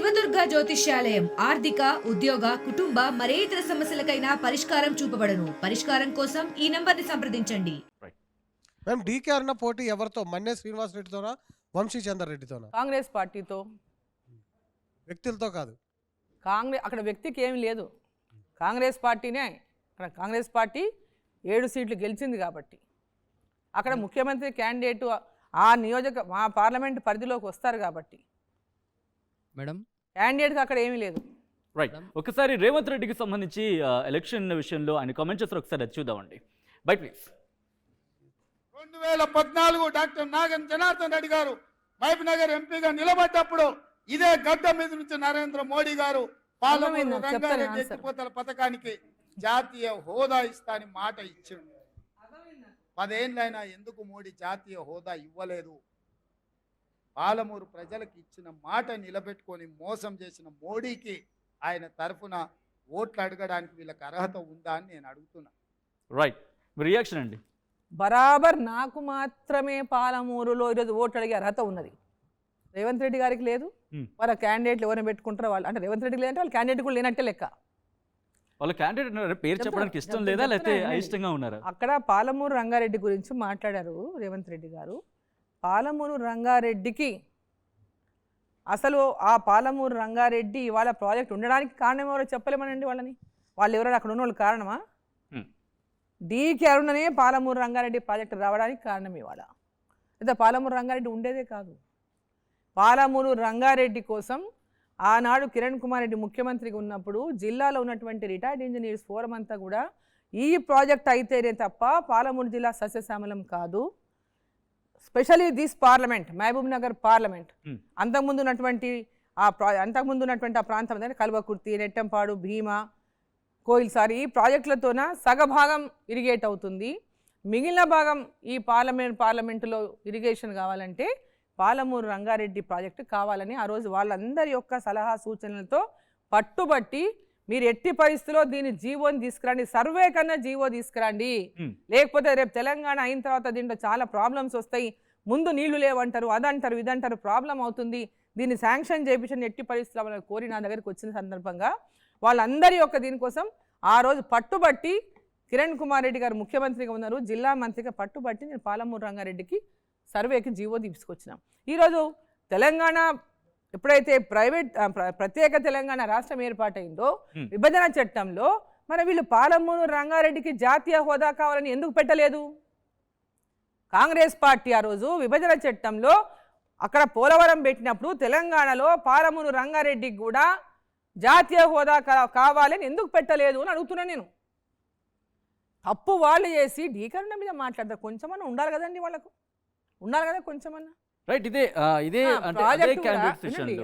శివదుర్గ జ్యోతిష్యాలయం ఆర్థిక ఉద్యోగ కుటుంబ మరే ఇతర సమస్యలకైనా పరిష్కారం చూపబడను. పరిష్కారం కోసం ఈ నంబర్ని సంప్రదించండి. మేము డీకే అన్న పోటీ ఎవరితో? మన్నే శ్రీనివాస్ రెడ్డితోనా, వంశీ చంద్ర రెడ్డితోనా? కాంగ్రెస్ పార్టీతో. వ్యక్తులతో కాదు. అక్కడ వ్యక్తికి ఏమి లేదు. కాంగ్రెస్ పార్టీనే. అక్కడ కాంగ్రెస్ పార్టీ 7 సీట్లు గెలిచింది కాబట్టి అక్కడ ముఖ్యమంత్రి క్యాండిడేటు మా పార్లమెంట్ పరిధిలోకి వస్తారు కాబట్టి మేడం క్యాండిడేట్కి అక్కడ ఏమీ లేదు. రైట్. ఒకసారి రేవంత్ రెడ్డికి సంబంధించి ఎలక్షన్ విషయంలో ఆయన కామెంట్ చేస్తారు, ఒకసారి అది చూద్దామండి. Bye please. 2014 doctor Nagam Janardhan Reddy garu Mahabub Nagar ఎంపీగా నిలబడ్డప్పుడు ఇదే గడ్డ మీద నుంచి నరేంద్ర మోడీ గారు పార్లమెంట్ రంగారెడ్డి ఎత్తిపోతల పథకానికి జాతీయ హోదా ఇస్తాని మాట ఇచ్చిండు. 10 ఏళ్ళైనా ఎందుకు మోడీ జాతీయ హోదా ఇవ్వలేదు? పాలమూరు ప్రజలకు ఇచ్చిన మాట నిలబెట్టుకొని మోసం చేసిన మోడీకి ఆయన తరఫున ఓట్లు అడగడానికి వీళ్ళకి అర్హత ఉందా అని నేను అడుగుతున్నా. రైట్, రియాక్షన్ అండి. బరాబర్ నాకు మాత్రమే పాలమూరులో ఈరోజు ఓట్లు అడిగే అర్హత ఉన్నది. రేవంత్ రెడ్డి గారికి లేదు. వాళ్ళ క్యాండిడేట్లు ఎవరైనా పెట్టుకుంటారో వాళ్ళు, అంటే రేవంత్ రెడ్డికి లేదంటే వాళ్ళ క్యాండిడేట్ కూడా లేనట్టే లెక్క. వాళ్ళ క్యాండిడేట్ పేరు చెప్పడానికి ఇష్టం లేదా, లేకపోతే అయిష్టంగా ఉన్నారా? అక్కడ పాలమూరు రంగారెడ్డి గురించి మాట్లాడారు రేవంత్ రెడ్డి గారు. పాలమూరు రంగారెడ్డికి అసలు ఆ పాలమూరు రంగారెడ్డి ఇవాళ ప్రాజెక్ట్ ఉండడానికి కారణం ఎవరో చెప్పలేమనండి. వాళ్ళు ఎవరైనా అక్కడ ఉన్న వాళ్ళు కారణమా? డీకే అరుణనే పాలమూరు రంగారెడ్డి ప్రాజెక్టు రావడానికి కారణం ఇవాళ. అయితే పాలమూరు రంగారెడ్డి ఉండేదే కాదు. పాలమూరు రంగారెడ్డి కోసం ఆనాడు కిరణ్ కుమార్ రెడ్డి ముఖ్యమంత్రిగా ఉన్నప్పుడు జిల్లాలో ఉన్నటువంటి రిటైర్డ్ ఇంజనీర్స్ ఫోరం అంతా కూడా ఈ ప్రాజెక్ట్ అయితేనే తప్ప పాలమూరు జిల్లా సస్యశ్యామలం కాదు. Specially this parliament, Mahabubnagar parliament, అంతకుముందు ఉన్నటువంటి ఆ ప్రాంతం అంటే కల్వకుర్తి, నెట్టంపాడు, భీమా, కోయిల్సారి ఈ ప్రాజెక్టులతోన సగభాగం ఇరిగేట్ అవుతుంది. మిగిలిన భాగం ఈ పార్లమెంటులో ఇరిగేషన్ కావాలంటే పాలమూరు రంగారెడ్డి ప్రాజెక్టు కావాలని ఆ రోజు వాళ్ళందరి యొక్క సలహా సూచనలతో పట్టుబట్టి మీరు ఎట్టి పరిస్థితిలో దీన్ని జీవోని తీసుకురండి, సర్వే కన్నా జీవో తీసుకురండి, లేకపోతే రేపు తెలంగాణ అయిన తర్వాత దీంట్లో చాలా ప్రాబ్లమ్స్ వస్తాయి, ముందు నీళ్లు లేవంటారు, అదంటారు ఇదంటారు, ప్రాబ్లం అవుతుంది, దీన్ని శాంక్షన్ చేయించండి ఎట్టి పరిస్థితుల్లో వాళ్ళని కోరి నా దగ్గరికి వచ్చిన సందర్భంగా వాళ్ళందరి యొక్క దీనికోసం ఆ రోజు పట్టుబట్టి కిరణ్ కుమార్ రెడ్డి గారు ముఖ్యమంత్రిగా ఉన్నారు, జిల్లా మంత్రిగా పట్టుబట్టి నేను పాలమూరు రంగారెడ్డికి సర్వేకి జీవో తీసుకొచ్చినాం. ఈరోజు తెలంగాణ ఎప్పుడైతే ప్రత్యేక తెలంగాణ రాష్ట్రం ఏర్పాటైందో విభజన చట్టంలో మరి వీళ్ళు పాలమూరు రంగారెడ్డికి జాతీయ హోదా కావాలని ఎందుకు పెట్టలేదు? కాంగ్రెస్ పార్టీ ఆ రోజు విభజన చట్టంలో అక్కడ పోలవరం పెట్టినప్పుడు తెలంగాణలో పాలమూరు రంగారెడ్డికి కూడా జాతీయ హోదా కావాలని ఎందుకు పెట్టలేదు అని అడుగుతున్నాను నేను. తప్పు వాళ్ళు చేసి ఢీకరణ మీద మాట్లాడతారు. కొంచెమన్నా ఉండాలి కదండి, వాళ్ళకు ఉండాలి కదా కొంచెమన్నా. రైట్, ఇదే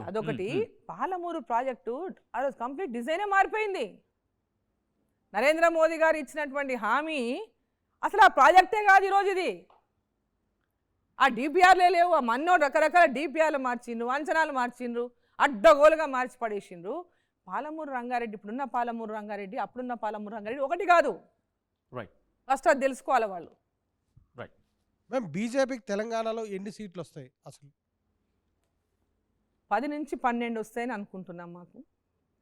అదొకటి. పాలమూరు ప్రాజెక్టు ఆ రోజు కంప్లీట్ డిజైనే మారిపోయింది. నరేంద్ర మోదీ గారు ఇచ్చినటువంటి హామీ అసలు ఆ ప్రాజెక్టే కాదు ఈరోజు. ఇది ఆ డిపిఆర్లే లేవు. ఆ మన్నో రకరకాల డిపిఆర్లు మార్చిండ్రు, అంచనాలు మార్చిండ్రు, అడ్డగోలుగా మార్చి పడేసిండ్రు. పాలమూరు రంగారెడ్డి ఇప్పుడున్న పాలమూరు రంగారెడ్డి అప్పుడున్న పాలమూరు రంగారెడ్డి ఒకటి కాదు. రైట్, ఫస్ట్ అది తెలుసుకోవాలి వాళ్ళు. రైట్. మేము బీజేపీకి తెలంగాణలో ఎన్ని సీట్లు వస్తాయి? అసలు 10 నుంచి 12 వస్తాయని అనుకుంటున్నాం. మాకు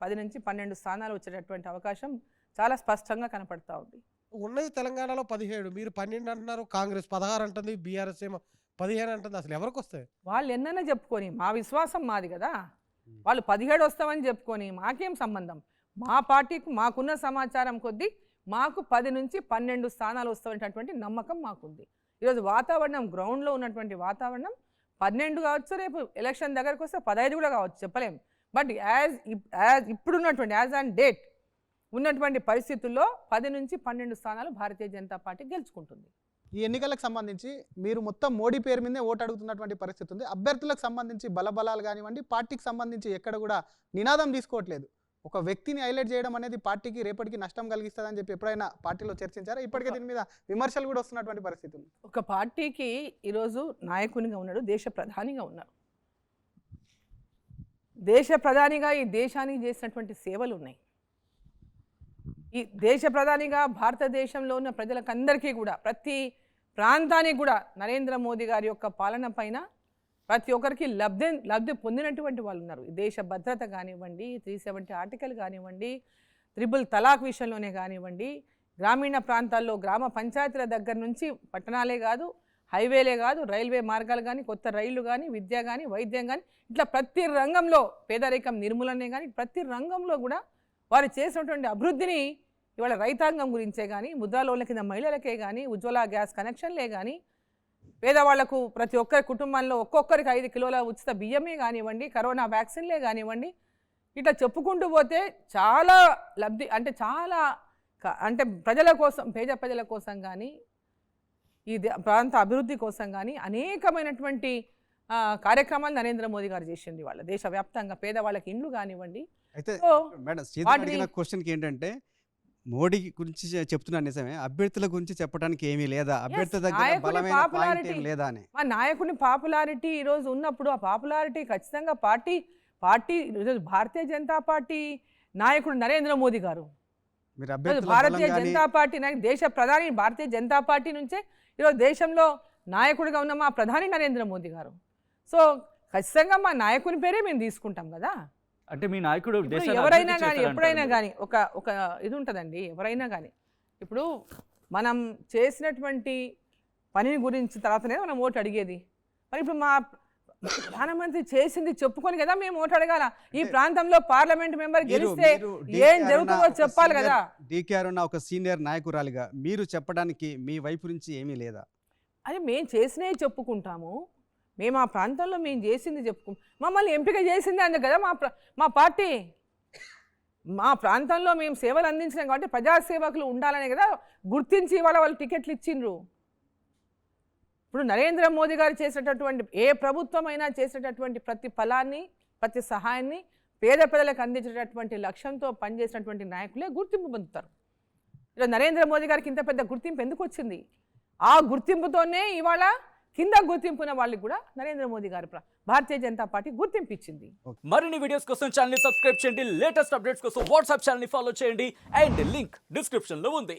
10 నుంచి 12 స్థానాలు వచ్చేటటువంటి అవకాశం చాలా స్పష్టంగా కనపడతా ఉంది. ఉన్నది తెలంగాణలో 17, మీరు 12 అంటున్నారు, కాంగ్రెస్ 16 అంటుంది, బీఆర్ఎస్ ఏమో 15 అంటుంది. అసలు ఎవరికి వస్తాయి? వాళ్ళు ఎన్నైనా చెప్పుకొని, మా విశ్వాసం మాది కదా, వాళ్ళు 17 వస్తామని చెప్పుకొని మాకేం సంబంధం? మా పార్టీకి మాకున్న సమాచారం కొద్దీ మాకు 10 నుంచి 12 స్థానాలు వస్తామనేటటువంటి నమ్మకం మాకుంది. ఈరోజు వాతావరణం, గ్రౌండ్లో ఉన్నటువంటి వాతావరణం 12 కావచ్చు, రేపు ఎలక్షన్ దగ్గరకు వస్తే 15 కూడా కావచ్చు, చెప్పలేం. బట్ ఇప్పుడున్నటువంటి యాజ్ ఆన్ డేట్ ఉన్నటువంటి పరిస్థితుల్లో 10 నుంచి 12 స్థానాలు భారతీయ జనతా పార్టీ గెలుచుకుంటుంది. ఈ ఎన్నికలకు సంబంధించి మీరు మొత్తం మోడీ పేరు మీదే ఓటు అడుగుతున్నటువంటి పరిస్థితి ఉంది. అభ్యర్థులకు సంబంధించి బలబలాలు కానివ్వండి, పార్టీకి సంబంధించి ఎక్కడ కూడా నినాదం తీసుకోవట్లేదు. ఒక వ్యక్తిని హైలైట్ చేయడం అనేది పార్టీకి రేపటికి నష్టం కలిగిస్తుందని చెప్పి ఎప్పుడైనా పార్టీలో చర్చించారా? ఇప్పటికే దీని మీద విమర్శలు కూడా వస్తున్నటువంటి పరిస్థితి ఉంది. ఒక పార్టీకి ఈరోజు నాయకునిగా ఉన్నాడు, దేశ ప్రధానిగా ఉన్నారు. దేశ ప్రధానిగా ఈ దేశానికి చేసినటువంటి సేవలు ఉన్నాయి. ఈ దేశ ప్రధానిగా భారతదేశంలో ఉన్న ప్రజలకందరికీ కూడా, ప్రతి ప్రాంతానికి కూడా నరేంద్ర మోదీ గారి యొక్క పాలన పైన ప్రతి ఒక్కరికి లబ్ధి పొందినటువంటి వాళ్ళు ఉన్నారు. దేశ భద్రత కానివ్వండి, 370 ఆర్టికల్ కానివ్వండి, 3 తలాక్ విషయంలోనే కానివ్వండి, గ్రామీణ ప్రాంతాల్లో గ్రామ పంచాయతీల దగ్గర నుంచి పట్టణాలే కాదు, హైవేలే కాదు, రైల్వే మార్గాలు కానీ, కొత్త రైళ్లు కానీ, విద్య కానీ, వైద్యం కానీ, ఇట్లా ప్రతి రంగంలో పేదరికం నిర్మూలనే కానీ ప్రతి రంగంలో కూడా వారు చేసినటువంటి అభివృద్ధిని ఇవాళ రైతాంగం గురించే కానీ, ముద్రా లోన్ల కింద మహిళలకే కానీ, ఉజ్వల గ్యాస్ కనెక్షన్లే కానీ, పేదవాళ్లకు ప్రతి ఒక్కరి కుటుంబంలో ఒక్కొక్కరికి 5 కిలోల ఉచిత బియ్యమే కానివ్వండి, కరోనా వ్యాక్సిన్లే కానివ్వండి, ఇట్లా చెప్పుకుంటూ పోతే చాలా లబ్ధి అంటే చాలా అంటే ప్రజల కోసం, పేద ప్రజల కోసం కానీ, ఈ ప్రాంత అభివృద్ధి కోసం కానీ అనేకమైనటువంటి కార్యక్రమాలు నరేంద్ర మోదీ గారు చేసింది. వాళ్ళ దేశవ్యాప్తంగా పేదవాళ్ళకి ఇండ్లు కానివ్వండి. అయితే సో మేడం శ్రీధర్ అడిగిన క్వశ్చన్కి ఏంటంటే మోడీ గురించి చెప్తున్నా నిజమే, అభ్యర్థుల గురించి చెప్పడానికి ఏమీ లేదా, అభ్యర్థి దగ్గర నాయకుడి బలమైన పాయింట్ popularity. ఏం లేదా అని. మా నాయకుని పాపులారిటీ ఈరోజు ఉన్నప్పుడు ఆ పాపులారిటీ ఖచ్చితంగా పార్టీ ఈరోజు భారతీయ జనతా పార్టీ నాయకుడు నరేంద్ర మోదీ గారు, మీరు అభ్యర్థుల భారతీయ బలం గానీ జనతా పార్టీ దేశ ప్రధాని భారతీయ జనతా పార్టీ నుంచే ఈరోజు దేశంలో నాయకుడిగా ఉన్న మా ప్రధాని నరేంద్ర మోదీ గారు. సో ఖచ్చితంగా మా నాయకుని పేరే మేము తీసుకుంటాం కదా. అంటే మీ నాయకుడు ఇప్పుడు దేశాన్ని ఎవరైనా అభివృద్ధి కానీ చేస్తారంటారు ఎప్పుడైనా మీరు. కానీ ఒక ఇది ఉంటుందండి. ఎవరైనా కానీ ఇప్పుడు మనం చేసినటువంటి పని గురించి తర్వాతనే మనం ఓటు అడిగేది. మరి ఇప్పుడు మా ప్రధానమంత్రి చేసింది చెప్పుకొని కదా మేము ఓటు అడగాల. ఈ ప్రాంతంలో పార్లమెంట్ మెంబర్ గెలిస్తే ఏం జరుగుతుందో చెప్పాలి కదా. డీకే అరుణ ఒక సీనియర్ నాయకురాలిగా మీరు చెప్పడానికి మీ వైపు నుంచి ఏమీ లేదా? అది మేము చేసినవి చెప్పుకుంటాము. మేము ఆ ప్రాంతంలో మేము చేసింది మమ్మల్ని ఎంపిక చేసింది అందుకు కదా మా పార్టీ. మా ప్రాంతంలో మేము సేవలు అందించినాం కాబట్టి ప్రజాసేవకులు ఉండాలనే కదా గుర్తించి వాళ్ళు టికెట్లు ఇచ్చిండ్రు. ఇప్పుడు నరేంద్ర మోదీ గారు చేసేటటువంటి ఏ ప్రభుత్వం అయినా చేసేటటువంటి ప్రతి ఫలాన్ని, ప్రతి సహాయాన్ని పేద ప్రజలకు అందించేటటువంటి లక్ష్యంతో పనిచేసినటువంటి నాయకులే గుర్తింపు పొందుతారు. ఇలా నరేంద్ర మోదీ గారికి ఇంత పెద్ద గుర్తింపు ఎందుకు వచ్చింది? ఆ గుర్తింపుతోనే ఇవాళ కింద గుర్తింపున వాళ్ళకి కూడా నరేంద్ర మోదీ గారు భారతీయ జనతా పార్టీ గుర్తింపు ఇచ్చింది. మరిన్ని వీడియోస్ కోసం ఛానల్ ని సబ్స్క్రైబ్ చేయండి, లేటెస్ట్ అప్డేట్స్ కోసం వాట్సాప్ ఛానల్ ని ఫాలో చేయండి, అండ్ లింక్ డిస్క్రిప్షన్ లో ఉంది.